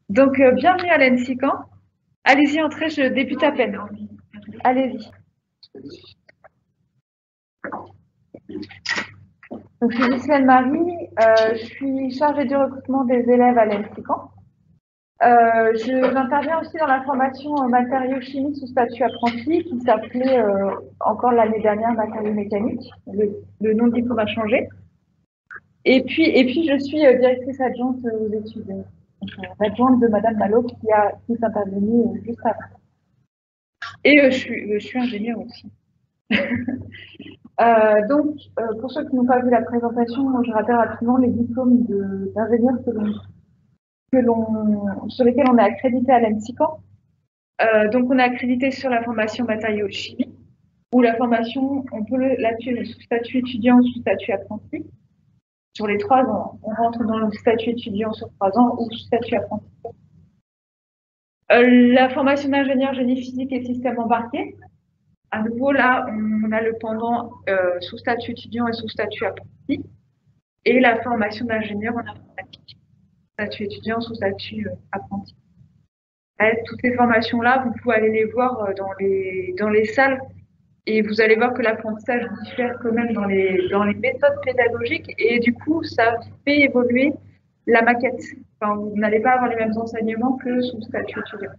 Donc, bienvenue à l'ENSICAN. Allez-y, entrez, je débute à peine. Allez-y. Donc, je suis Ghislaine Marie, je suis chargée du recrutement des élèves à l'ENSICAN. J'interviens aussi dans la formation matériaux-chimie sous statut apprenti qui s'appelait encore l'année dernière matériaux mécaniques. Le nom du diplôme a changé. Et puis je suis directrice adjointe aux études, adjointe de Madame Malo qui est intervenue juste après. Et je suis ingénieure aussi. Donc, pour ceux qui n'ont pas vu la présentation, je rappelle rapidement les diplômes d'ingénieurs sur lesquels on est accrédité à l'ENSICAN. Donc, on est accrédité sur la formation matériaux-chimie, ou la formation, on peut la suivre sous statut étudiant, sous statut apprenti. Sur les 3 ans, on rentre dans le statut étudiant sur 3 ans ou sous statut apprenti. La formation d'ingénieur génie physique et système embarqué. À nouveau, là, on a le pendant sous statut étudiant et sous statut apprenti. Et la formation d'ingénieur en informatique, statut étudiant sous statut apprenti. Toutes ces formations-là, vous pouvez aller les voir dans les salles et vous allez voir que l'apprentissage diffère quand même dans les méthodes pédagogiques et du coup, ça fait évoluer la maquette. Enfin, vous n'allez pas avoir les mêmes enseignements que sous statut étudiant.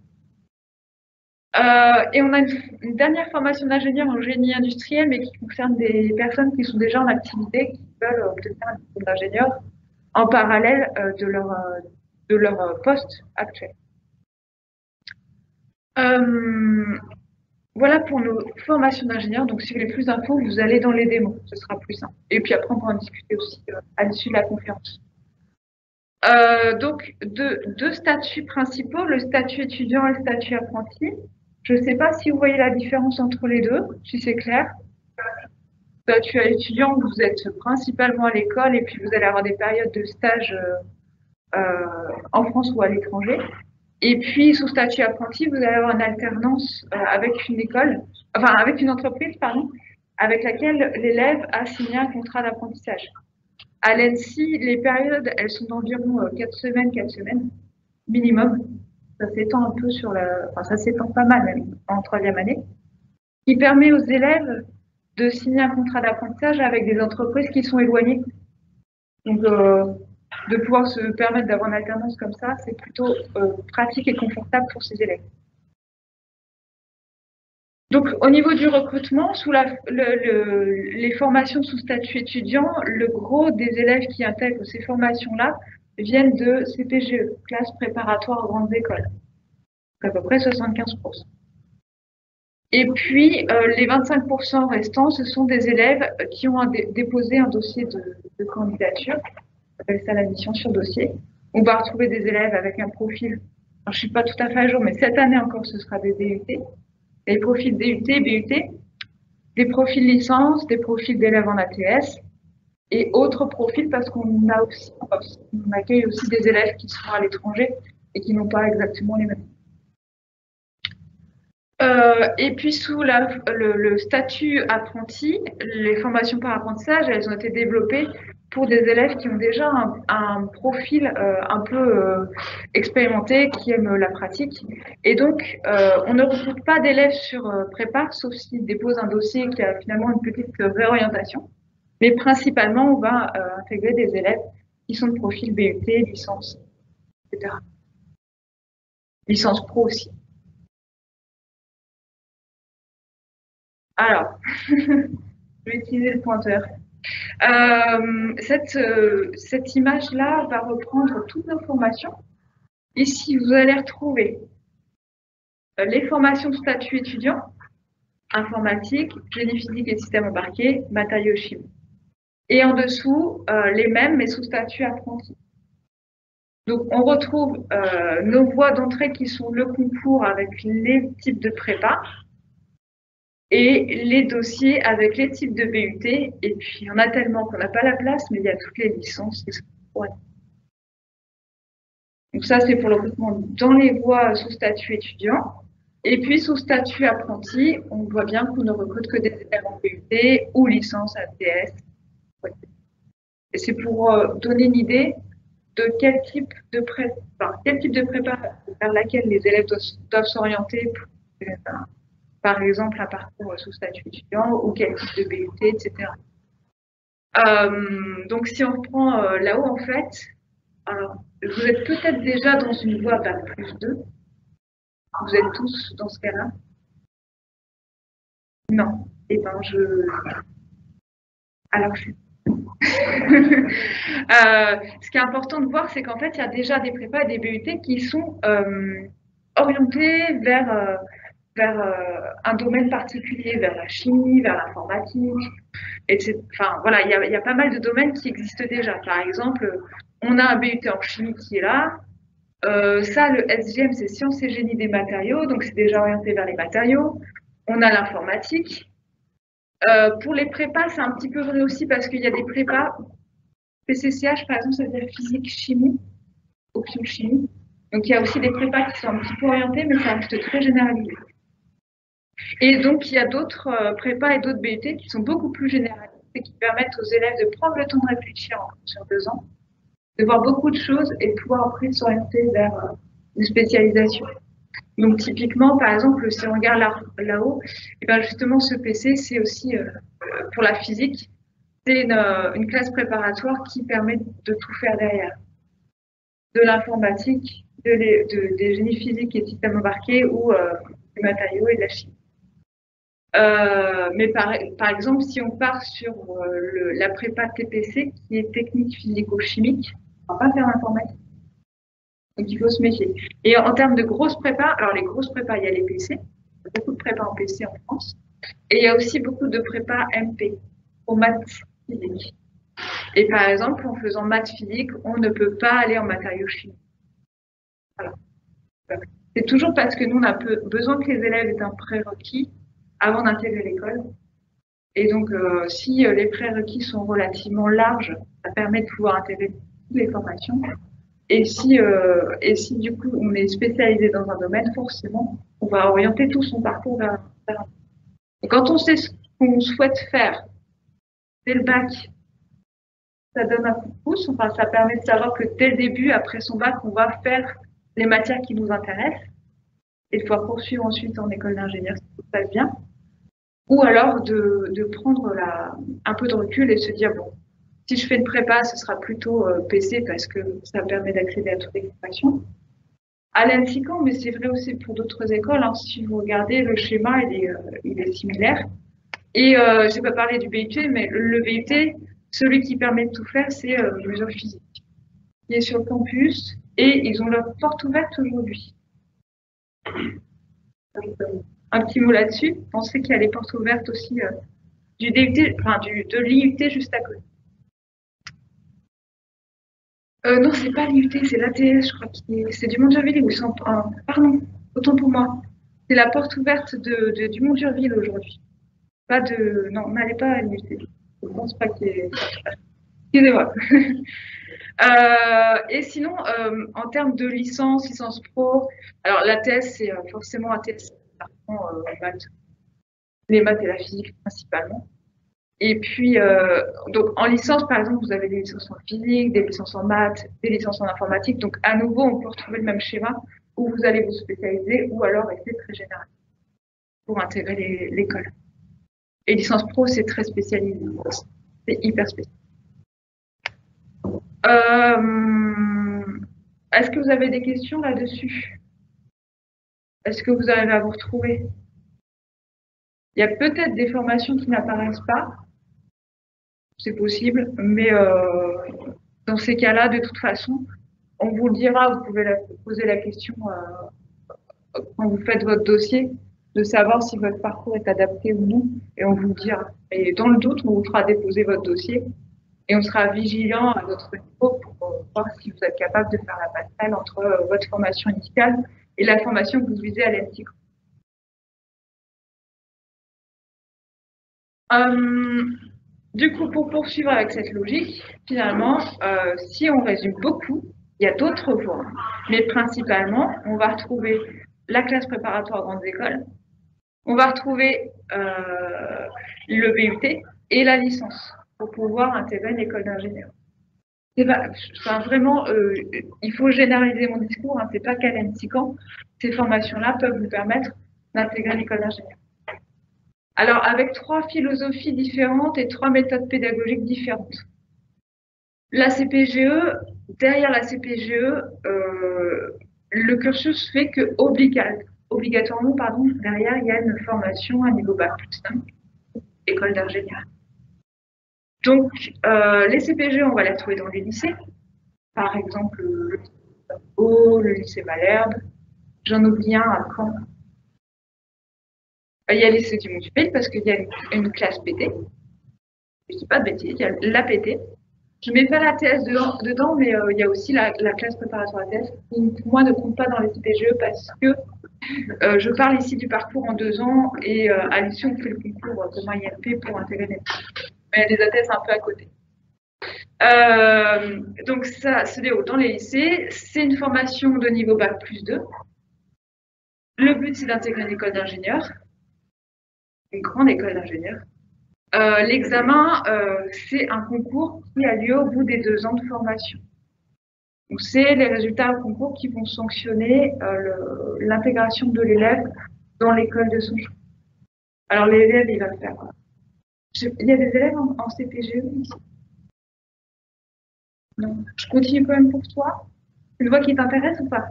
Et on a une dernière formation d'ingénieur en génie industriel, mais qui concerne des personnes qui sont déjà en activité, qui veulent obtenir un diplôme d'ingénieur en parallèle de leur poste actuel. Voilà pour nos formations d'ingénieurs. Donc, si vous voulez plus d'infos, vous allez dans les démos, ce sera plus simple. Et puis après, on pourra en discuter aussi à l'issue de la conférence. Donc, deux statuts principaux, le statut étudiant et le statut apprenti. Je ne sais pas si vous voyez la différence entre les deux, si c'est clair. Statut étudiant, vous êtes principalement à l'école et puis vous allez avoir des périodes de stage en France ou à l'étranger. Et puis, sous statut apprenti, vous allez avoir une alternance avec une école, enfin avec une entreprise, pardon, avec laquelle l'élève a signé un contrat d'apprentissage. À l'ENSI, les périodes, elles sont d'environ 4 semaines minimum. Ça s'étend un peu ça s'étend pas mal même en 3e année, qui permet aux élèves de signer un contrat d'apprentissage avec des entreprises qui sont éloignées. Donc, de pouvoir se permettre d'avoir une alternance comme ça, c'est plutôt pratique et confortable pour ces élèves. Donc, au niveau du recrutement, sous les formations sous statut étudiant, le gros des élèves qui intègrent ces formations-là viennent de CPGE, classes préparatoires aux grandes écoles, à peu près 75%. Et puis, les 25% restants, ce sont des élèves qui ont déposé un dossier de candidature, on appelle ça la mission sur dossier. On va retrouver des élèves avec un profil, alors je ne suis pas tout à fait à jour, mais cette année encore, ce sera des DUT, des profils DUT, BUT, des profils licence, des profils d'élèves en ATS et autres profils parce qu'on accueille aussi des élèves qui sont à l'étranger et qui n'ont pas exactement les mêmes. Et puis sous le statut apprenti, les formations par apprentissage, elles ont été développées pour des élèves qui ont déjà un profil un peu expérimenté, qui aiment la pratique. Et donc, on ne recrute pas d'élèves sur prépa, sauf s'ils déposent un dossier qui a finalement une petite réorientation. Mais principalement, on va intégrer des élèves qui sont de profil BUT, licence, etc. Licence pro aussi. Alors, je vais utiliser le pointeur. Cette image-là va reprendre toutes nos formations. Ici, vous allez retrouver les formations de statut étudiant, informatique, génie physique et système embarqué, matériaux chimie. Et en dessous, les mêmes, mais sous statut apprenti. Donc, on retrouve nos voies d'entrée qui sont le concours avec les types de prépa et les dossiers avec les types de BUT. Et puis, il y en a tellement qu'on n'a pas la place, mais il y a toutes les licences. Ouais. Donc ça, c'est pour le recrutement dans les voies sous statut étudiant. Et puis, sous statut apprenti, on voit bien qu'on ne recrute que des élèves en BUT ou licence ATS. Ouais. Et c'est pour donner une idée de quel type de prépa, vers laquelle les élèves doivent s'orienter pour, par exemple, un parcours sous statut étudiant ou quel type de BUT, etc. Donc, si on reprend là-haut, en fait, alors, vous êtes peut-être déjà dans une voie Bac+2. Vous êtes tous dans ce cas-là? Non. Eh ben, alors, ce qui est important de voir, c'est qu'en fait, il y a déjà des prépas et des BUT qui sont orientés vers un domaine particulier, vers la chimie, vers l'informatique, etc. Enfin, voilà, il y a pas mal de domaines qui existent déjà. Par exemple, on a un BUT en chimie qui est là. Ça, le SGM, c'est sciences et génie des matériaux, donc c'est déjà orienté vers les matériaux. On a l'informatique. Pour les prépas, c'est un petit peu vrai aussi parce qu'il y a des prépas. PCCH, par exemple, ça veut dire physique, chimie, option chimie. Donc, il y a aussi des prépas qui sont un petit peu orientés, mais ça reste très généralisé. Et donc, il y a d'autres prépas et d'autres BUT qui sont beaucoup plus généralisés et qui permettent aux élèves de prendre le temps de réfléchir sur 2 ans, de voir beaucoup de choses et de pouvoir après s'orienter vers une spécialisation. Donc, typiquement, par exemple, si on regarde là-haut, et bien justement, ce PC, c'est aussi pour la physique, c'est une classe préparatoire qui permet de tout faire derrière. De l'informatique, des génies physiques et systèmes embarqués ou des matériaux et de la chimie. Mais par exemple, si on part sur la prépa TPC, qui est technique physico-chimique, on va pas faire l'informatique. Donc il faut se méfier. Et en termes de grosses prépas, alors les grosses prépas, il y a les PC, il y a beaucoup de prépas en PC en France, et il y a aussi beaucoup de prépas MP, pour maths physique. Et par exemple, en faisant maths physique, on ne peut pas aller en matériaux chimiques. Voilà. C'est toujours parce que nous, on a besoin que les élèves aient un prérequis avant d'intégrer l'école. Et donc, si les prérequis sont relativement larges, ça permet de pouvoir intégrer toutes les formations. Et si du coup, on est spécialisé dans un domaine, forcément, on va orienter tout son parcours vers un. Et quand on sait ce qu'on souhaite faire dès le bac, ça donne un coup de pouce. Enfin, ça permet de savoir que dès le début, après son bac, on va faire les matières qui nous intéressent et de pouvoir poursuivre ensuite en école d'ingénieur si tout se passe bien. Ou alors de prendre un peu de recul et se dire, bon, si je fais une prépa, ce sera plutôt PC parce que ça permet d'accéder à toutes les formations. À l'ENSICAN, mais c'est vrai aussi pour d'autres écoles, hein, si vous regardez, le schéma, il est similaire. Et je n'ai pas parlé du BUT, mais le BUT, celui qui permet de tout faire, c'est mesure physique, qui est sur le campus, et ils ont leur porte ouverte aujourd'hui. Un petit mot là-dessus. On sait qu'il y a les portes ouvertes aussi du DUT, enfin de l'IUT juste à côté. Non, c'est pas l'IUT, c'est l'ATS, je crois c'est du Mont-Durville où ils sont. Pardon, autant pour moi. C'est la porte ouverte du Mont-Durville aujourd'hui. Pas de. Non, n'allez pas à l'IUT. Je pense pas qu'il y ait. Excusez-moi. Et sinon, en termes de licence pro, alors l'ATS, c'est forcément ATS, maths, les maths et la physique principalement. Et puis, donc en licence, par exemple, vous avez des licences en physique, des licences en maths, des licences en informatique. Donc, à nouveau, on peut retrouver le même schéma où vous allez vous spécialiser ou alors rester très général pour intégrer l'école. Et licence pro, c'est très spécialisé. C'est hyper spécialisé. Est-ce que vous avez des questions là-dessus? Est-ce que vous arrivez à vous retrouver? Il y a peut-être des formations qui n'apparaissent pas. C'est possible, mais dans ces cas-là, de toute façon, on vous le dira, vous pouvez poser la question quand vous faites votre dossier, de savoir si votre parcours est adapté ou non, et on vous le dira. Et dans le doute, on vous fera déposer votre dossier et on sera vigilant à votre niveau pour voir si vous êtes capable de faire la passerelle entre votre formation initiale et la formation que vous visez à l'ENSIC. Du coup, pour poursuivre avec cette logique, finalement, si on résume beaucoup, il y a d'autres voies. Mais principalement, on va retrouver la classe préparatoire grandes écoles, on va retrouver le BUT et la licence pour pouvoir intégrer une école d'ingénieur. Enfin, vraiment, il faut généraliser mon discours, hein, c'est pas qu'Alain Sican. Ces formations-là peuvent vous permettre d'intégrer l'école d'ingénieur. Alors, avec 3 philosophies différentes et 3 méthodes pédagogiques différentes. La CPGE, derrière la CPGE, le cursus fait que obligatoirement, pardon, derrière, il y a une formation à niveau bac+5, école d'ingénieur. Donc, les CPGE, on va les trouver dans les lycées. Par exemple, le lycée Pau, le lycée Malherbe. J'en oublie un à Caen. Il y a le lycée du Mont-du-Pays parce qu'il y a une classe PT. Je dis pas de bêtises, il y a la PT. Je mets pas la TS dedans, mais il y a aussi la classe préparatoire à TS qui, pour moi, ne compte pas dans les CPGE parce que je parle ici du parcours en 2 ans et à l'issue, on fait le concours comme INP pour intégrer les mais les ATS un peu à côté. Donc ça se déroule dans les lycées. C'est une formation de niveau bac+2. Le but, c'est d'intégrer une école d'ingénieur, une grande école d'ingénieur. L'examen, c'est un concours qui a lieu au bout des 2 ans de formation. Donc, c'est les résultats au concours qui vont sanctionner l'intégration de l'élève dans l'école de son choix. Alors, l'élève, il va faire. Il y a des élèves en CPGE ici? Non. Je continue quand même pour toi. C'est une voie qui t'intéresse ou pas?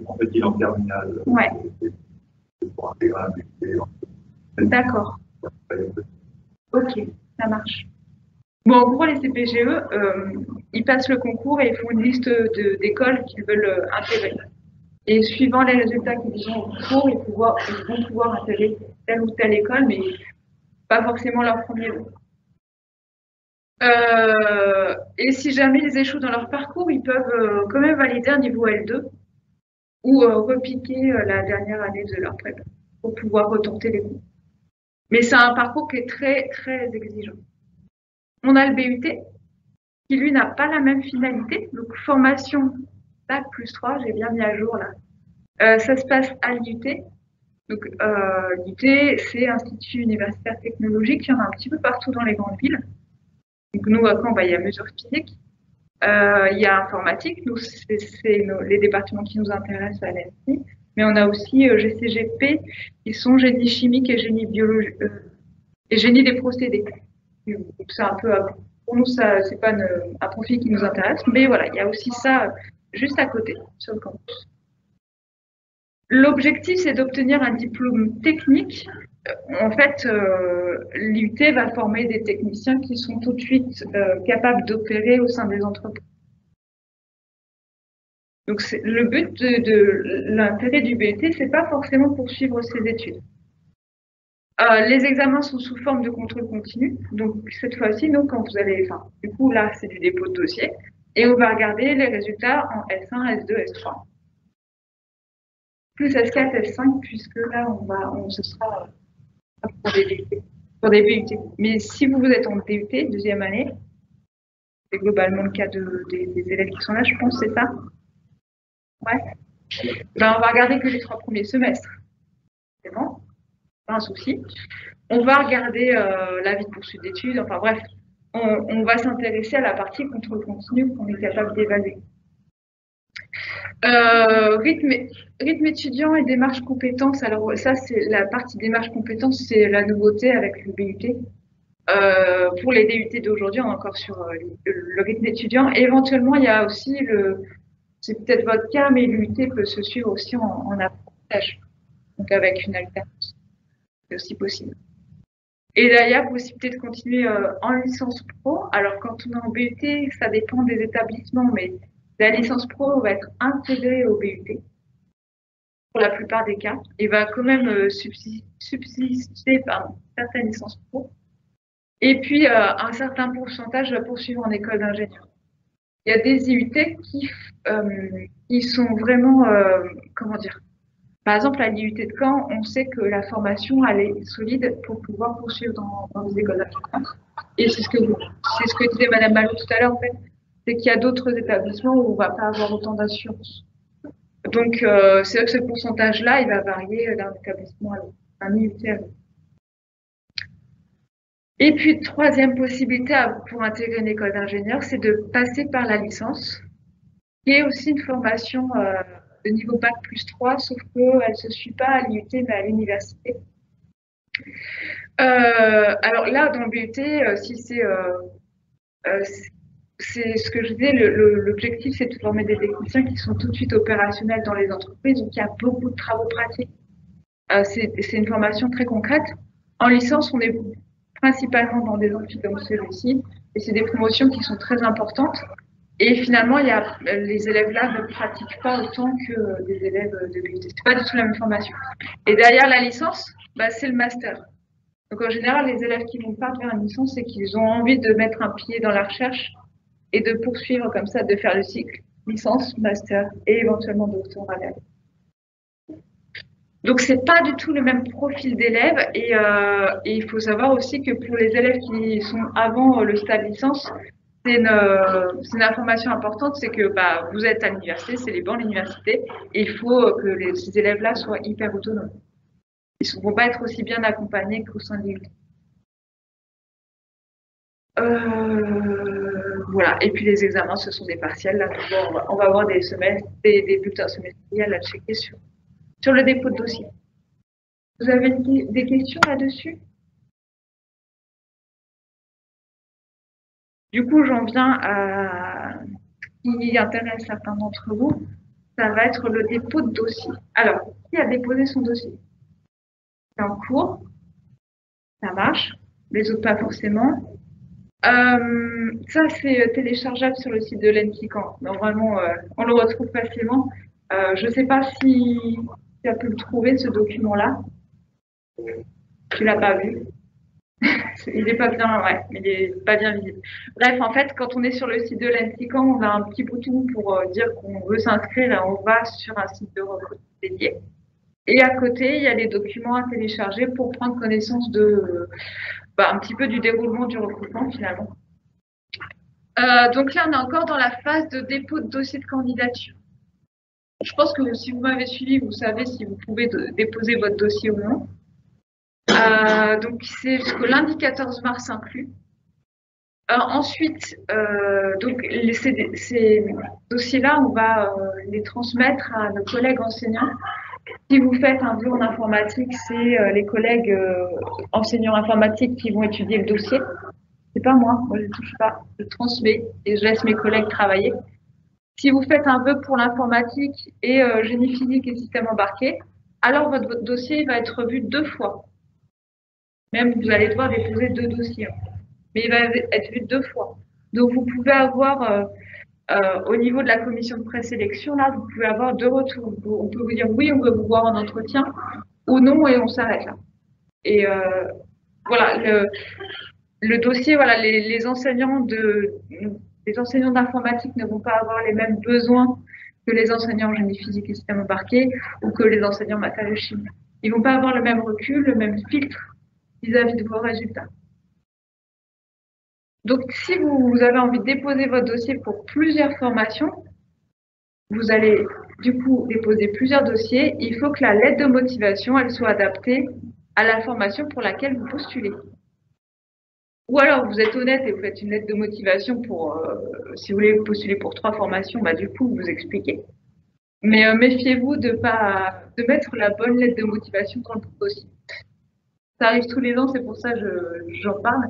En fait, il est en terminale. Ouais. Pour intégrer un BUT. D'accord. Ok, ça marche. Bon, en gros, les CPGE, ils passent le concours et ils font une liste d'écoles qu'ils veulent intégrer. Et suivant les résultats qu'ils ont au concours, ils vont pouvoir intégrer telle ou telle école, mais pas forcément leur premier lot. Et si jamais ils échouent dans leur parcours, ils peuvent quand même valider un niveau L2 ou repiquer la dernière année de leur prépa pour pouvoir retenter les cours. Mais c'est un parcours qui est très, très exigeant. On a le BUT, qui lui n'a pas la même finalité. Donc, formation Bac+3, j'ai bien mis à jour là. Ça se passe à l'IUT. Donc, l'IUT, c'est Institut universitaire technologique. Il y en a un petit peu partout dans les grandes villes. Donc, nous, à Caen, il y a mesure physique. Il y a informatique. Nous, c'est les départements qui nous intéressent à l'ENSI. Mais on a aussi GCGP, qui sont génie chimique et génie biologique et génie des procédés. C'est un peu, pour nous, ça, c'est pas un profil qui nous intéresse, mais voilà, il y a aussi ça juste à côté sur le campus. L'objectif, c'est d'obtenir un diplôme technique. En fait, l'IUT va former des techniciens qui sont tout de suite capables d'opérer au sein des entreprises. Donc, le but de l'intérêt du BUT, c'est pas forcément poursuivre ses études. Les examens sont sous forme de contrôle continu. Donc, cette fois-ci, nous, quand vous allez, enfin, du coup, là, c'est du dépôt de dossier. Et on va regarder les résultats en S1, S2, S3. Plus S4, S5, puisque là, ce sera pour des BUT. Mais si vous êtes en DUT, deuxième année, c'est globalement le cas des élèves qui sont là, je pense, c'est ça? Ouais. Ben, on va regarder que les 3 premiers semestres. C'est bon? Pas un souci. On va regarder l'avis de poursuite d'études, enfin bref, on va s'intéresser à la partie contrôle continu qu'on est capable d'évaluer. Rythme étudiant et démarche compétences. Alors ça, c'est la partie démarche compétences, c'est la nouveauté avec le BUT. Pour les DUT d'aujourd'hui, on est encore sur le rythme étudiant. Et éventuellement, il y a aussi c'est peut-être votre cas, mais l'UT peut se suivre aussi en apprentissage, donc avec une alternance. C'est aussi possible. Et là, il y a possibilité de continuer en licence pro. Alors, quand on est en BUT, ça dépend des établissements, mais la licence pro va être intégrée au BUT pour la plupart des cas et va quand même subsister par certaines licences pro. Et puis, un certain pourcentage va poursuivre en école d'ingénieur. Il y a des IUT qui sont vraiment, comment dire, par exemple, à l'IUT de Caen, on sait que la formation, elle est solide pour pouvoir poursuivre dans les écoles d'ingénieurs. Et c'est ce que disait Madame Malou tout à l'heure, en fait, c'est qu'il y a d'autres établissements où on ne va pas avoir autant d'assurance. Donc, c'est vrai que ce pourcentage-là, il va varier d'un établissement à l'autre, un IUT à l'autre. Et puis, troisième possibilité pour intégrer une école d'ingénieur, c'est de passer par la licence, qui est aussi une formation de niveau Bac plus 3, sauf qu'elle ne se suit pas à l'IUT, mais à l'université. Alors là, dans le BUT, si c'est ce que je disais, l'objectif, c'est de former des techniciens qui sont tout de suite opérationnels dans les entreprises, donc il y a beaucoup de travaux pratiques. C'est une formation très concrète. En licence, on est principalement dans des amphis comme celui-ci, et c'est des promotions qui sont très importantes. Et finalement, les élèves là ne pratiquent pas autant que des élèves de BUT. C'est pas du tout la même formation. Et derrière la licence, c'est le master. Donc en général, les élèves qui vont pas faire une licence, c'est qu'ils ont envie de mettre un pied dans la recherche et de poursuivre comme ça, de faire le cycle licence, master et éventuellement doctorat. Donc c'est pas du tout le même profil d'élèves et il faut savoir aussi que pour les élèves qui sont avant le stade licence, c'est une information importante, c'est que vous êtes à l'université, c'est les bancs de l'université et il faut que ces élèves-là soient hyper autonomes. Ils ne vont pas être aussi bien accompagnés qu'au sein de l'IUT. Voilà. Et puis les examens, ce sont des partiels. Là, on va avoir des bulletins semestriels à checker sur le dépôt de dossier. Vous avez des questions là-dessus? Du coup, j'en viens à ce qui intéresse certains d'entre vous. Ça va être le dépôt de dossier. Alors, qui a déposé son dossier? C'est en cours. Ça marche. Les autres, pas forcément. Ça, c'est téléchargeable sur le site de l'ENSICAN. Normalement, on le retrouve facilement. Je ne sais pas si tu as pu le trouver, ce document-là. Tu ne l'as pas vu. Il n'est pas bien, il est pas bien visible. Bref, en fait, quand on est sur le site de l'ENSICAN, on a un petit bouton pour dire qu'on veut s'inscrire et on va sur un site de recrutement dédié. Et à côté, il y a les documents à télécharger pour prendre connaissance de un petit peu du déroulement du recrutement finalement. Donc là, on est encore dans la phase de dépôt de dossier de candidature. Je pense que si vous m'avez suivi, vous savez si vous pouvez déposer votre dossier ou non. Donc c'est jusqu'au lundi 14 mars inclus. Ensuite, donc ces dossiers-là, on va les transmettre à nos collègues enseignants. Si vous faites un vœu en informatique, c'est les collègues enseignants informatiques qui vont étudier le dossier. C'est pas moi je ne touche pas, je transmets et je laisse mes collègues travailler. Si vous faites un vœu pour l'informatique et génie physique et système embarqué, alors votre dossier va être vu 2 fois. Même vous allez devoir déposer 2 dossiers, mais il va être vu 2 fois. Donc vous pouvez avoir au niveau de la commission de présélection, là, vous pouvez avoir 2 retours. On peut vous dire oui, on veut vous voir en entretien, ou non, et on s'arrête là. Et voilà, le dossier, voilà, les enseignants d'informatique ne vont pas avoir les mêmes besoins que les enseignants en génie physique et système embarqué ou que les enseignants matériaux chimie. Ils vont pas avoir le même recul, le même filtre vis-à-vis de vos résultats. Donc, si vous avez envie de déposer votre dossier pour plusieurs formations, vous allez du coup déposer plusieurs dossiers. Il faut que la lettre de motivation, elle soit adaptée à la formation pour laquelle vous postulez. Ou alors, vous êtes honnête et vous faites une lettre de motivation pour, si vous voulez postuler pour 3 formations, du coup, vous expliquez. Mais méfiez-vous de mettre la bonne lettre de motivation dans le dossier. Ça arrive tous les ans, c'est pour ça que j'en parle.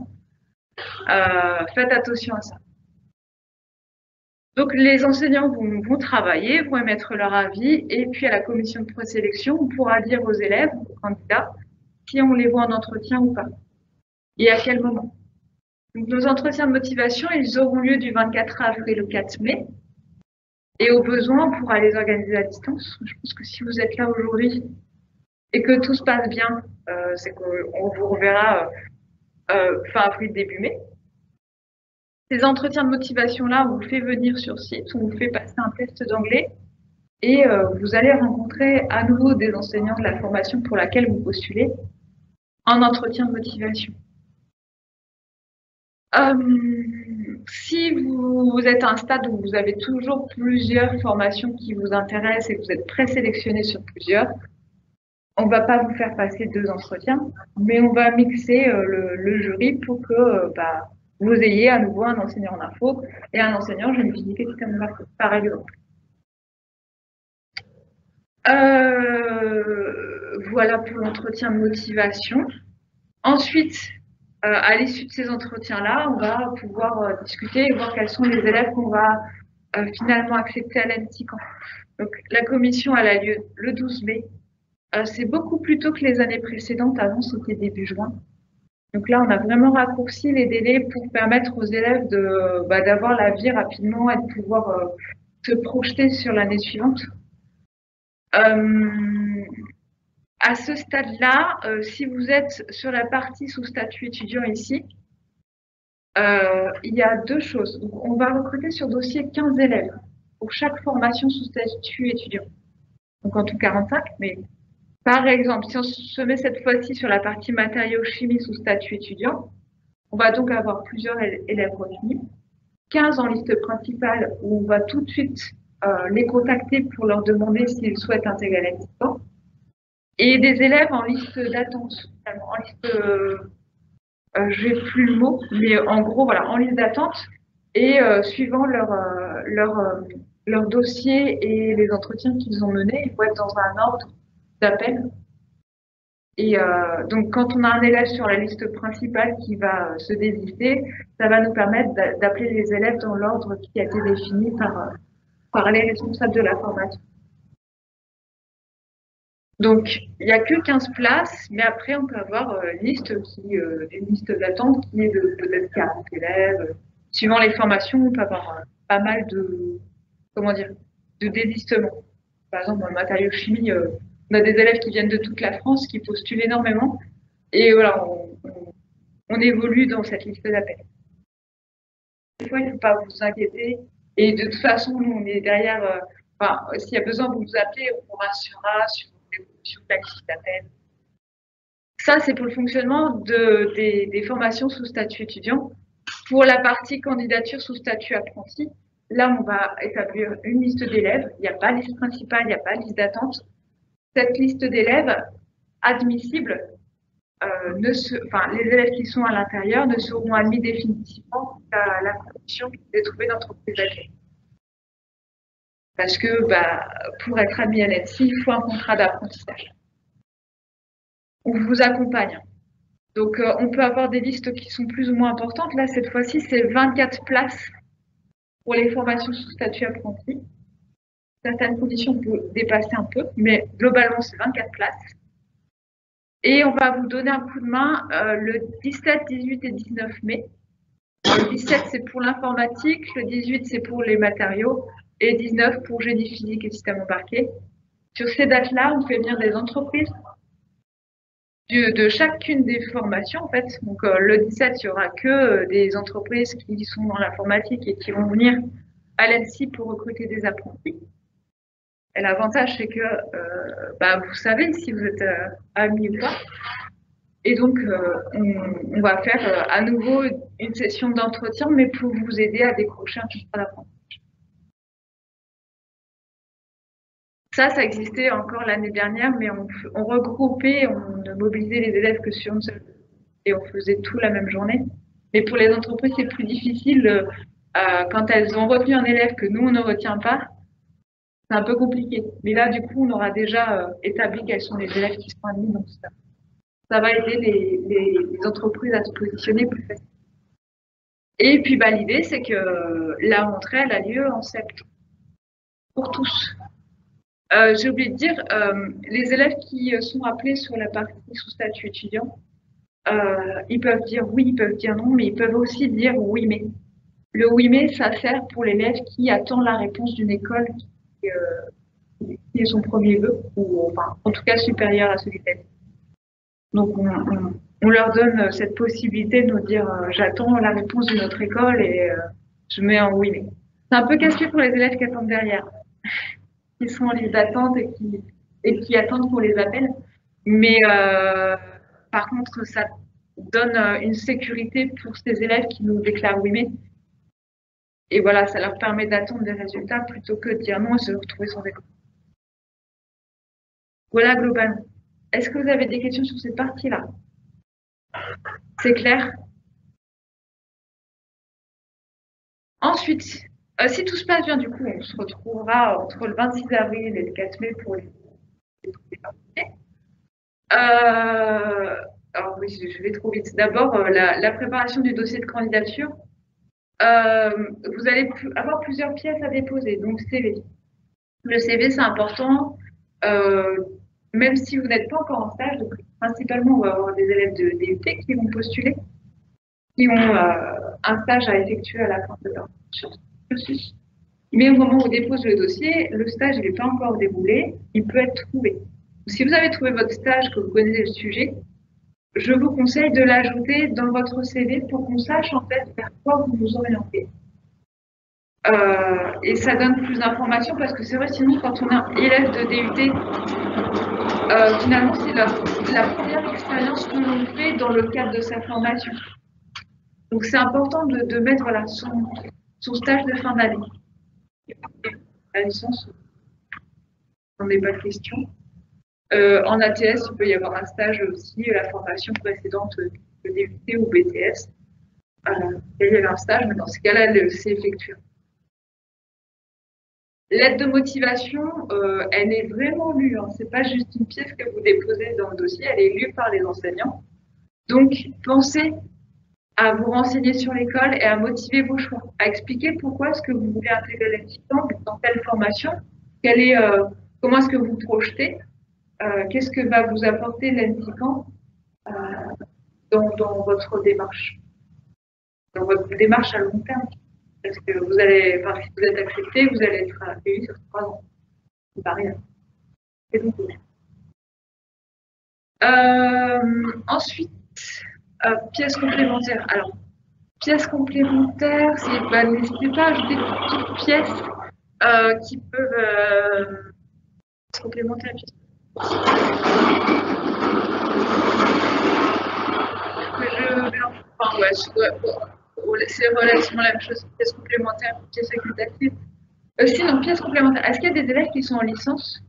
Faites attention à ça. Donc, les enseignants vont travailler, vont émettre leur avis, et puis à la commission de présélection, on pourra dire aux élèves, aux candidats, si on les voit en entretien ou pas, et à quel moment. Donc, nos entretiens de motivation, ils auront lieu du 24 avril au 4 mai. Et au besoin, on pourra les organiser à distance. Je pense que si vous êtes là aujourd'hui et que tout se passe bien, c'est qu'on vous reverra fin avril, début mai. Ces entretiens de motivation-là, on vous fait venir sur site, on vous fait passer un test d'anglais et vous allez rencontrer à nouveau des enseignants de la formation pour laquelle vous postulez en entretien de motivation. Si vous êtes à un stade où vous avez toujours plusieurs formations qui vous intéressent et que vous êtes présélectionné sur plusieurs, On va pas vous faire passer 2 entretiens, mais on va mixer le jury pour que vous ayez à nouveau un enseignant en info et un enseignant en génie physique et système informatique, par exemple. Voilà pour l'entretien de motivation. Ensuite, à l'issue de ces entretiens-là, on va pouvoir discuter et voir quels sont les élèves qu'on va finalement accepter à l'ANSSI. Donc, la commission elle a lieu le 12 mai. C'est beaucoup plus tôt que les années précédentes. Avant, c'était début juin. Donc là, on a vraiment raccourci les délais pour permettre aux élèves d'avoir l'avis rapidement et de pouvoir se projeter sur l'année suivante. À ce stade-là, si vous êtes sur la partie sous statut étudiant ici, il y a 2 choses. Donc, on va recruter sur dossier 15 élèves pour chaque formation sous statut étudiant. Donc en tout 45, mais par exemple, si on se met cette fois-ci sur la partie matériaux-chimie sous statut étudiant, on va donc avoir plusieurs élèves retenus, 15 en liste principale où on va tout de suite les contacter pour leur demander s'ils souhaitent intégrer l'assistant, et des élèves en liste d'attente, en liste, je n'ai plus le mot, mais en gros, voilà, en liste d'attente, et suivant leur dossier et les entretiens qu'ils ont menés, ils vont être dans un ordre d'appel. Et donc, quand on a un élève sur la liste principale qui va se désister, ça va nous permettre d'appeler les élèves dans l'ordre qui a été défini par les responsables de la formation. Donc, il n'y a que 15 places, mais après, on peut avoir une liste d'attente qui est de peut-être 40 élèves. Suivant les formations, on peut avoir pas mal de désistements. Par exemple, dans le matériau chimie, on a des élèves qui viennent de toute la France, qui postulent énormément. Et voilà, on évolue dans cette liste d'appels. Des fois, il ne faut pas vous inquiéter. Et de toute façon, nous, on est derrière. S'il y a besoin, vous nous appelez, on vous rassurera sur l'évolution de la liste d'appels. Ça, c'est pour le fonctionnement des formations sous statut étudiant. Pour la partie candidature sous statut apprenti, là, on va établir une liste d'élèves. Il n'y a pas de liste principale, il n'y a pas de liste d'attente. Cette liste d'élèves admissibles, les élèves qui sont à l'intérieur ne seront admis définitivement à la condition de trouver d'entreprise d'accueil. Parce que pour être admis à l'ANSSI, il faut un contrat d'apprentissage. On vous accompagne. Donc, on peut avoir des listes qui sont plus ou moins importantes. Là, cette fois-ci, c'est 24 places pour les formations sous statut apprenti. Certaines conditions peuvent dépasser un peu, mais globalement, c'est 24 places. Et on va vous donner un coup de main le 17, 18 et 19 mai. Le 17, c'est pour l'informatique, le 18, c'est pour les matériaux, et 19 pour génie physique et système embarqué. Sur ces dates-là, on fait venir des entreprises de chacune des formations, en fait. Donc, le 17, il n'y aura que des entreprises qui sont dans l'informatique et qui vont venir à l'ANSSI pour recruter des apprentis. Et l'avantage, c'est que vous savez si vous êtes admis ou pas. Et donc, on va faire à nouveau une session d'entretien, mais pour vous aider à décrocher un contrat d'apprentissage. Ça existait encore l'année dernière, mais on regroupait, on ne mobilisait les élèves que sur une seule, et on faisait tout la même journée. Mais pour les entreprises, c'est plus difficile quand elles ont retenu un élève que nous, on ne retient pas. C'est un peu compliqué. Mais là, du coup, on aura déjà établi quels sont les élèves qui sont admis. Donc, ça va aider les entreprises à se positionner plus facilement. Et puis, l'idée, c'est que la rentrée, elle a lieu en septembre. Pour tous. J'ai oublié de dire, les élèves qui sont appelés sur la partie sous statut étudiant, ils peuvent dire oui, ils peuvent dire non, mais ils peuvent aussi dire oui, mais. Le oui, mais, ça sert pour l'élève qui attend la réponse d'une école qui est son premier vœu, ou enfin, en tout cas supérieur à celui d'elle. Donc, on leur donne cette possibilité de nous dire j'attends la réponse de notre école et je mets un oui, mais. C'est un peu casse-pied pour les élèves qui attendent derrière, qui sont en liste d'attente et qui attendent qu'on les appelle. Mais par contre, ça donne une sécurité pour ces élèves qui nous déclarent oui, mais. Et voilà, ça leur permet d'attendre des résultats plutôt que de dire non et se retrouver sans école. Voilà globalement. Est-ce que vous avez des questions sur cette partie-là? C'est clair? Ensuite, si tout se passe bien, du coup, on se retrouvera entre le 26 avril et le 4 mai pour les parties. Alors oui, je vais trop vite. D'abord, la préparation du dossier de candidature. Vous allez avoir plusieurs pièces à déposer, donc CV. Le CV, c'est important, même si vous n'êtes pas encore en stage. Donc, principalement, on va avoir des élèves de DUT qui vont postuler, qui ont un stage à effectuer à la fin de leur cursus. Mais au moment où on dépose le dossier, le stage n'est pas encore déroulé, il peut être trouvé. Si vous avez trouvé votre stage, que vous connaissez le sujet, je vous conseille de l'ajouter dans votre CV pour qu'on sache en fait vers quoi vous vous orientez. Et ça donne plus d'informations parce que c'est vrai, sinon, quand on est élève de DUT, finalement, c'est la première expérience que l'on fait dans le cadre de sa formation. Donc, c'est important de mettre voilà, son stage de fin d'année. La licence, on n'est pas de question. En ATS, il peut y avoir un stage aussi, la formation précédente de DUT ou BTS. Il y avait un stage, mais dans ce cas-là, c'est effectué. L'aide de motivation, elle est vraiment lue. Hein. Ce n'est pas juste une pièce que vous déposez dans le dossier, elle est lue par les enseignants. Donc, pensez à vous renseigner sur l'école et à motiver vos choix, à expliquer pourquoi est-ce que vous voulez intégrer l'ENSICAN dans telle formation, comment est-ce que vous projetez, qu'est-ce que va vous apporter l'ENSICAN dans votre démarche à long terme. Parce que vous allez, enfin, si vous êtes accepté, vous allez être accueilli sur 3 ans. C'est pas rien. C'est donc ensuite, pièces complémentaires. Alors, pièces complémentaires, n'hésitez pas à ajouter toutes pièces qui peuvent complémentaires. C'est relativement la même chose. Pièces complémentaires, pièces facultatives. Sinon, pièces complémentaires. Est-ce qu'il y a des élèves qui sont en licence?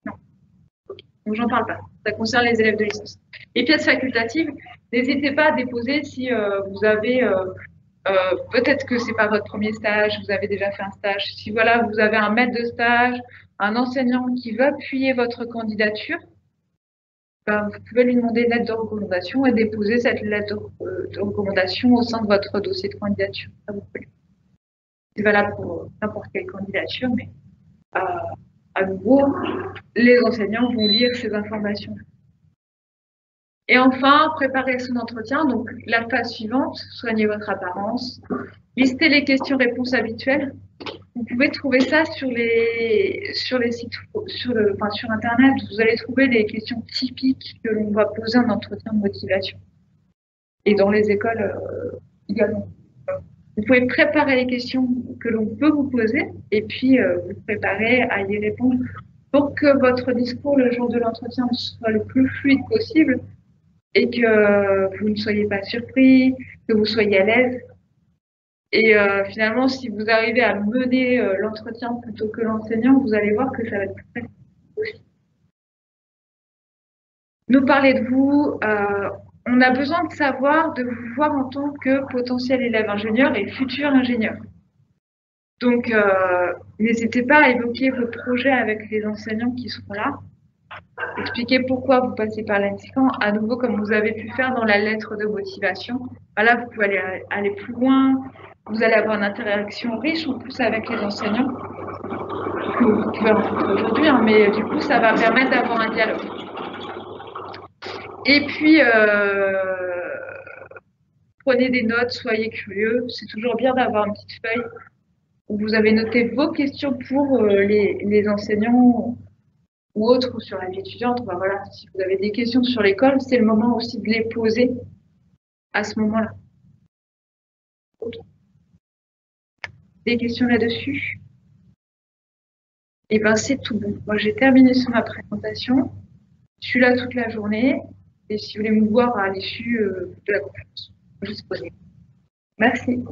Non. Okay. Donc, j'en parle pas. Ça concerne les élèves de licence. Les pièces facultatives, n'hésitez pas à déposer si vous avez... peut-être que c'est pas votre premier stage, vous avez déjà fait un stage. Si voilà, vous avez un maître de stage, un enseignant qui veut appuyer votre candidature, ben, vous pouvez lui demander une lettre de recommandation et déposer cette lettre de recommandation au sein de votre dossier de candidature. C'est valable pour n'importe quelle candidature, mais à nouveau, les enseignants vont lire ces informations. Et enfin, préparer son entretien. Donc, la phase suivante, soignez votre apparence, listez les questions-réponses habituelles. Vous pouvez trouver ça sur les sites, sur Internet. Vous allez trouver les questions typiques que l'on va poser en entretien de motivation. Et dans les écoles également. Vous pouvez préparer les questions que l'on peut vous poser et puis vous préparer à y répondre pour que votre discours le jour de l'entretien soit le plus fluide possible et que vous ne soyez pas surpris, que vous soyez à l'aise. Et finalement, si vous arrivez à mener l'entretien plutôt que l'enseignant, vous allez voir que ça va être plus facile aussi. Nous parler de vous, on a besoin de savoir, de vous voir en tant que potentiel élève ingénieur et futur ingénieur. Donc, n'hésitez pas à évoquer vos projets avec les enseignants qui seront là. Expliquez pourquoi vous passez par l'ENSICAN, à nouveau comme vous avez pu faire dans la lettre de motivation. Là, vous pouvez aller plus loin. Vous allez avoir une interaction riche en plus avec les enseignants que vous pouvez rencontrer aujourd'hui, hein, mais du coup, ça va permettre d'avoir un dialogue. Et puis, prenez des notes, soyez curieux. C'est toujours bien d'avoir une petite feuille où vous avez noté vos questions pour les enseignants ou autres sur la vie étudiante. Ben voilà, si vous avez des questions sur l'école, c'est le moment aussi de les poser à ce moment-là. Okay. Des questions là-dessus? Et ben c'est tout bon. Moi j'ai terminé sur ma présentation. Je suis là toute la journée. Et si vous voulez me voir à l'issue de la conférence, je suis disponible. Merci.